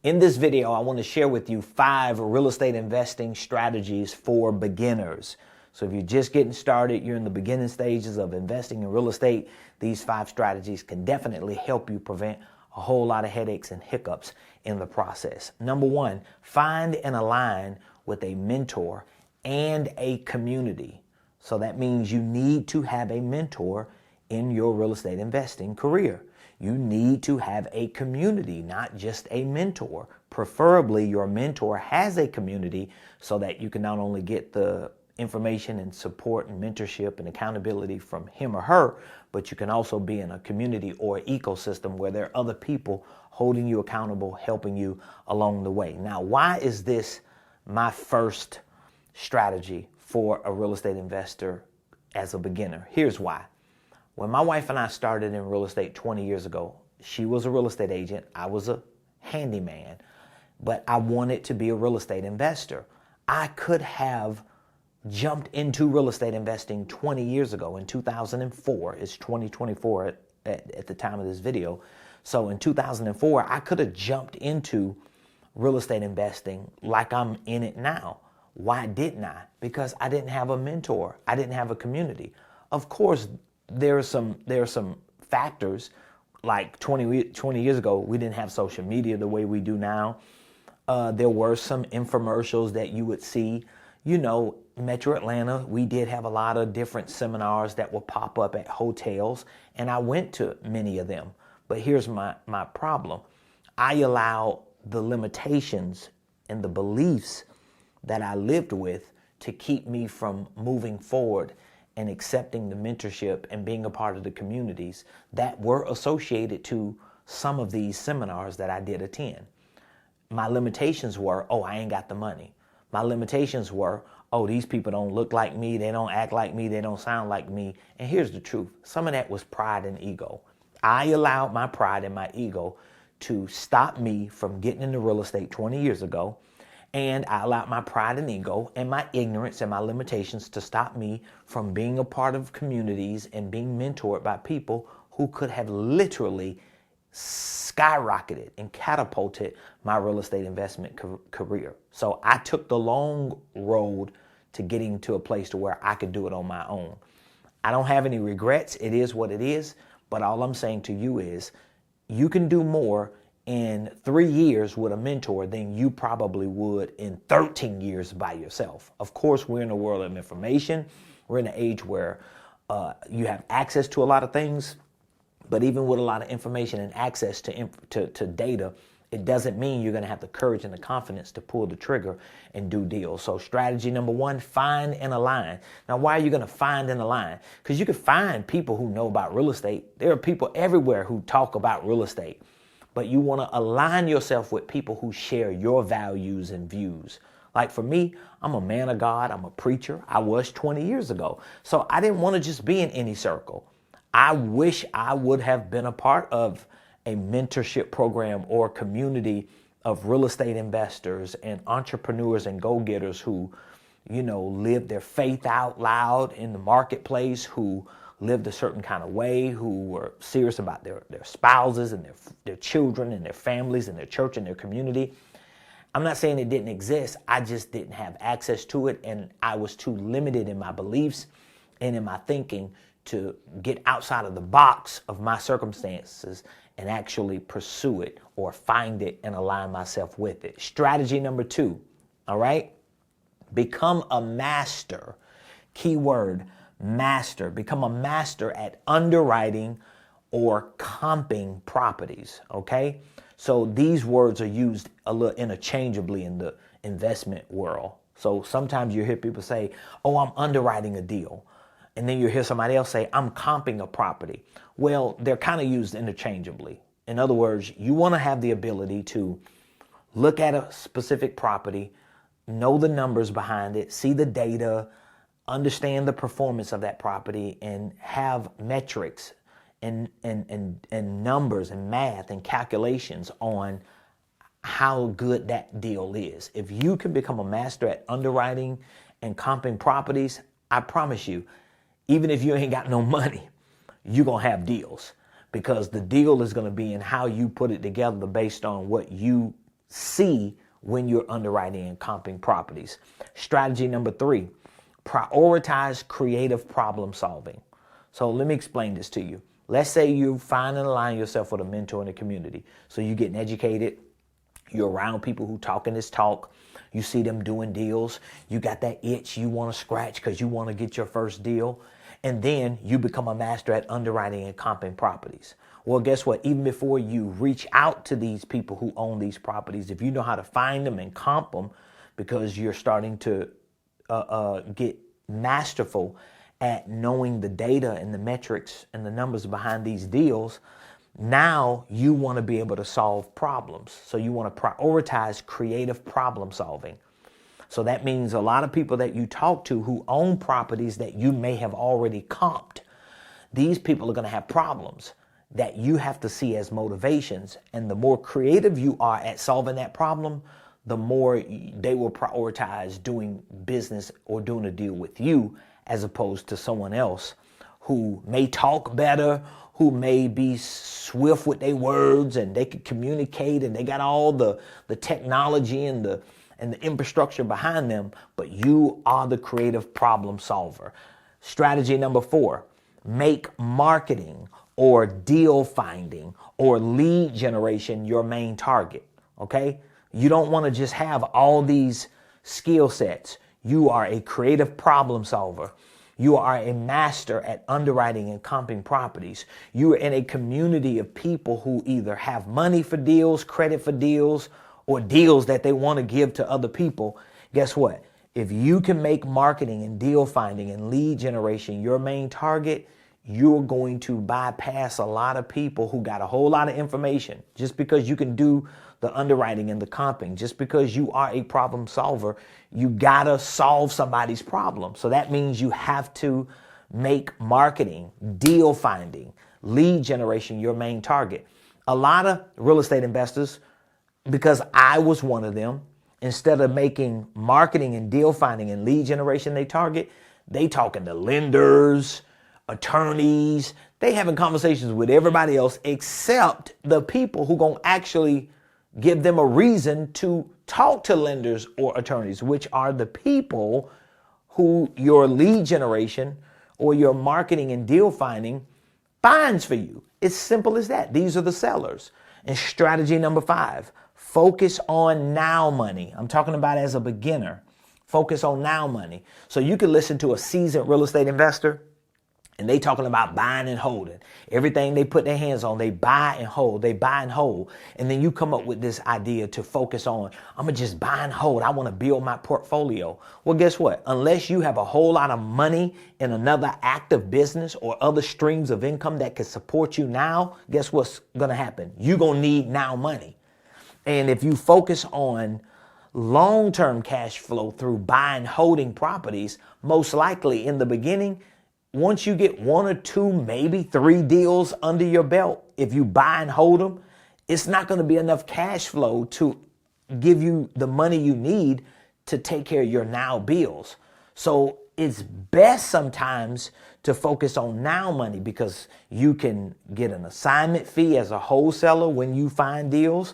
In this video, I want to share with you 5 real estate investing strategies for beginners. So if you're just getting started, you're in the beginning stages of investing in real estate, these 5 strategies can definitely help you prevent a whole lot of headaches and hiccups in the process. Number 1, find and align with a mentor and a community. So that means you need to have a mentor in your real estate investing career. You need to have a community, not just a mentor. Preferably, your mentor has a community so that you can not only get the information and support and mentorship and accountability from him or her, but you can also be in a community or ecosystem where there are other people holding you accountable, helping you along the way. Now, why is this my first strategy for a real estate investor as a beginner? Here's why. When my wife and I started in real estate 20 years ago, she was a real estate agent, I was a handyman, but I wanted to be a real estate investor. I could have jumped into real estate investing 20 years ago in 2004. It's 2024 at the time of this video. So in 2004, I could have jumped into real estate investing like I'm in it now. Why didn't I? Because I didn't have a mentor. I didn't have a community. Of course, there are some factors, like 20 years ago, we didn't have social media the way we do now. There were some infomercials that you would see. You know, Metro Atlanta, we did have a lot of different seminars that would pop up at hotels, and I went to many of them. But here's my problem. I allowed the limitations and the beliefs that I lived with to keep me from moving forward and accepting the mentorship and being a part of the communities that were associated to some of these seminars that I did attend. My limitations were, oh, I ain't got the money. My limitations were, oh, these people don't look like me, they don't act like me, they don't sound like me. And here's the truth. Some of that was pride and ego. I allowed my pride and my ego to stop me from getting into real estate 20 years ago. And I allowed my pride and ego and my ignorance and my limitations to stop me from being a part of communities and being mentored by people who could have literally skyrocketed and catapulted my real estate investment career. So I took the long road to getting to a place to where I could do it on my own. I don't have any regrets. It is what it is. But all I'm saying to you is you can do more in 3 years with a mentor than you probably would in 13 years by yourself. Of course, we're in a world of information. We're in an age where you have access to a lot of things, but even with a lot of information and access to data, it doesn't mean you're going to have the courage and the confidence to pull the trigger and do deals. So strategy number 1, find and align. Now, why are you going to find and align? Because you can find people who know about real estate. There are people everywhere who talk about real estate. But you want to align yourself with people who share your values and views. Like for me, I'm a man of God. I'm a preacher. I was 20 years ago. So I didn't want to just be in any circle. I wish I would have been a part of a mentorship program or community of real estate investors and entrepreneurs and go-getters who, you know, live their faith out loud in the marketplace, who lived a certain kind of way, who were serious about their spouses and their children and their families and their church and their community. I'm not saying it didn't exist. I just didn't have access to it, and I was too limited in my beliefs and in my thinking to get outside of the box of my circumstances and actually pursue it or find it and align myself with it. Strategy number 2, all right? Become a master. Keyword, master. Become a master at underwriting or comping properties, okay? So these words are used a little interchangeably in the investment world. So sometimes you hear people say, oh, I'm underwriting a deal. And then you hear somebody else say, I'm comping a property. Well, they're kind of used interchangeably. In other words, you want to have the ability to look at a specific property, know the numbers behind it, see the data, understand the performance of that property, and have metrics and numbers and math and calculations on how good that deal is. If you can become a master at underwriting and comping properties, I promise you, even if you ain't got no money, you're going to have deals, because the deal is going to be in how you put it together based on what you see when you're underwriting and comping properties. Strategy number 3, prioritize creative problem solving. So let me explain this to you. Let's say you find and align yourself with a mentor in the community. So you're getting educated. You're around people who talking this talk. You see them doing deals. You got that itch you want to scratch because you want to get your first deal. And then you become a master at underwriting and comping properties. Well, guess what? Even before you reach out to these people who own these properties, if you know how to find them and comp them, because you're starting to get masterful at knowing the data and the metrics and the numbers behind these deals, now you want to be able to solve problems. So you want to prioritize creative problem solving. So that means a lot of people that you talk to who own properties that you may have already comped, these people are going to have problems that you have to see as motivations. And the more creative you are at solving that problem, the more they will prioritize doing business or doing a deal with you as opposed to someone else who may talk better, who may be swift with their words and they can communicate and they got all the technology and the infrastructure behind them, but you are the creative problem solver. Strategy number 4, make marketing or deal finding or lead generation your main target, okay? You don't want to just have all these skill sets. You are a creative problem solver. You are a master at underwriting and comping properties. You are in a community of people who either have money for deals, credit for deals, or deals that they want to give to other people. Guess what? If you can make marketing and deal finding and lead generation your main target, you're going to bypass a lot of people who got a whole lot of information. Just because you can do the underwriting and the comping, just because you are a problem solver, you gotta solve somebody's problem. So that means you have to make marketing, deal finding, lead generation your main target. A lot of real estate investors, because I was one of them, instead of making marketing and deal finding and lead generation they target, they talking to lenders, attorneys, they having conversations with everybody else except the people who gonna actually give them a reason to talk to lenders or attorneys, which are the people who your lead generation or your marketing and deal finding finds for you. It's simple as that. These are the sellers. And strategy number 5, focus on now money. I'm talking about as a beginner. Focus on now money. So you can listen to a seasoned real estate investor and they talking about buying and holding. Everything they put their hands on, they buy and hold. They buy and hold. And then you come up with this idea to focus on, I'm going to just buy and hold. I want to build my portfolio. Well, guess what? Unless you have a whole lot of money in another active business or other streams of income that can support you now, guess what's going to happen? You're going to need now money. And if you focus on long-term cash flow through buying, holding properties, most likely in the beginning, once you get 1 or 2, maybe 3 deals under your belt, if you buy and hold them, it's not going to be enough cash flow to give you the money you need to take care of your now bills. So it's best sometimes to focus on now money because you can get an assignment fee as a wholesaler when you find deals.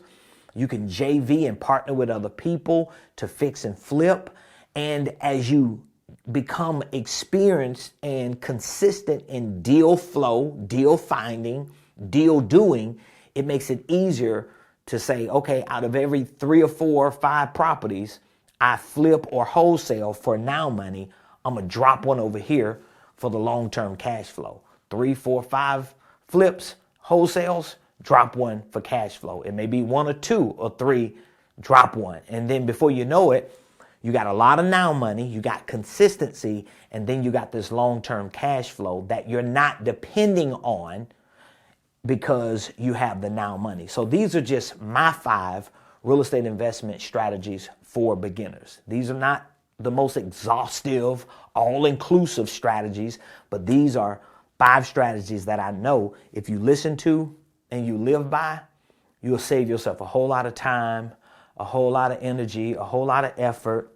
You can JV and partner with other people to fix and flip. And as you become experienced and consistent in deal flow, deal finding, deal doing, it makes it easier to say, okay, out of every 3 or 4 or 5 properties I flip or wholesale for now money, I'm going to drop one over here for the long-term cash flow. 3, 4, 5 flips, wholesales, drop one for cash flow. It may be 1 or 2 or 3, drop one. And then before you know it, you got a lot of now money, you got consistency, and then you got this long-term cash flow that you're not depending on because you have the now money. So these are just my 5 real estate investment strategies for beginners. These are not the most exhaustive, all-inclusive strategies, but these are 5 strategies that I know if you listen to and you live by, you'll save yourself a whole lot of time, a whole lot of energy, a whole lot of effort,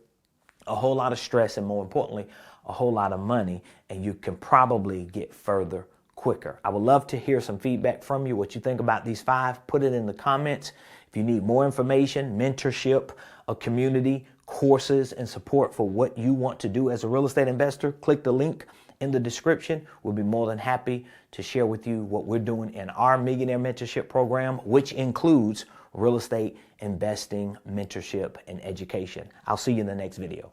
a whole lot of stress, and more importantly, a whole lot of money, and you can probably get further quicker. I would love to hear some feedback from you, what you think about these 5. Put it in the comments. If you need more information, mentorship, a community, courses, and support for what you want to do as a real estate investor, click the link in the description. We'll be more than happy to share with you what we're doing in our Millionaire Mentorship Program, which includes real estate investing, mentorship, and education. I'll see you in the next video.